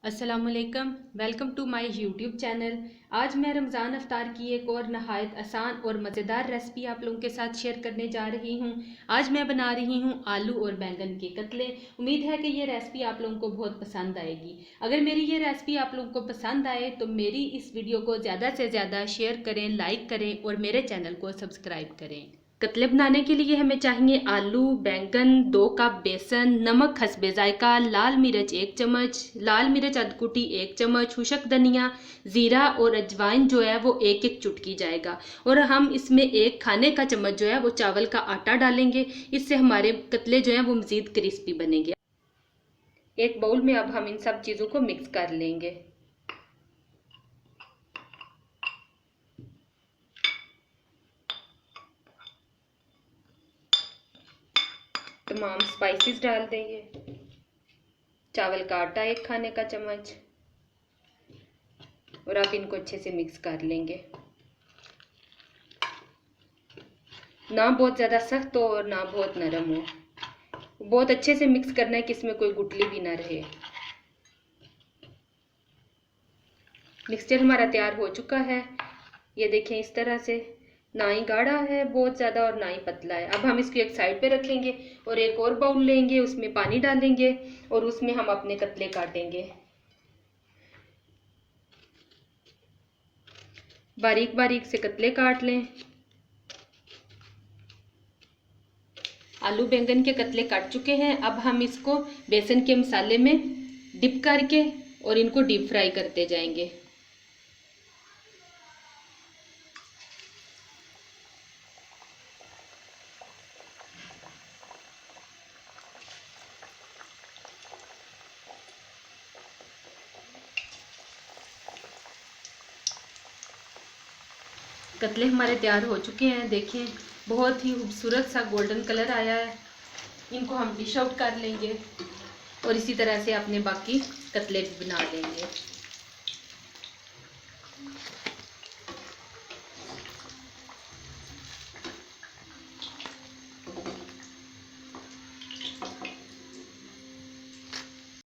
अस्सलामुअलैकुम, welcome to my YouTube channel. आज मैं रमज़ान अफ्तार की एक और नहायत आसान और मज़ेदार रेसिपी आप लोगों के साथ शेयर करने जा रही हूँ। आज मैं बना रही हूँ आलू और बैंगन के कतले। उम्मीद है कि ये रेसिपी आप लोगों को बहुत पसंद आएगी। अगर मेरी ये रेसिपी आप लोगों को पसंद आए तो मेरी इस वीडियो को ज़्यादा से ज़्यादा शेयर करें, लाइक करें और मेरे चैनल को सब्सक्राइब करें। कतले बनाने के लिए हमें चाहिए आलू, बैंगन, 2 कप बेसन, नमक हस्बे जायका, लाल मिर्च 1 चम्मच, लाल मिर्च अधकुटी 1 चम्मच, खुशक धनिया, जीरा और अजवाइन जो है वो 1-1 चुटकी जाएगा। और हम इसमें 1 खाने का चम्मच जो है वो चावल का आटा डालेंगे। इससे हमारे कतले जो हैं वो मज़ीद क्रिस्पी बनेंगे। एक बाउल में अब हम इन सब चीज़ों को मिक्स कर लेंगे। तमाम स्पाइसेस डाल देंगे। चावल का आटा 1 खाने का चम्मच और आप इनको अच्छे से मिक्स कर लेंगे। ना बहुत ज़्यादा सख्त हो और ना बहुत नरम हो। बहुत अच्छे से मिक्स करना है कि इसमें कोई गुठली भी ना रहे। मिक्सचर हमारा तैयार हो चुका है। ये देखें, इस तरह से ना ही गाढ़ा है बहुत ज़्यादा और ना ही पतला है। अब हम इसको एक साइड पे रखेंगे और एक और बाउल लेंगे, उसमें पानी डालेंगे और उसमें हम अपने कतले काटेंगे। बारीक बारीक से कतले काट लें। आलू बैंगन के कतले काट चुके हैं। अब हम इसको बेसन के मसाले में डिप करके और इनको डीप फ्राई करते जाएंगे। कतले हमारे तैयार हो चुके हैं। देखिए, बहुत ही खूबसूरत सा गोल्डन कलर आया है। इनको हम डिश आउट कर लेंगे और इसी तरह से अपने बाकी कतले भी बना लेंगे।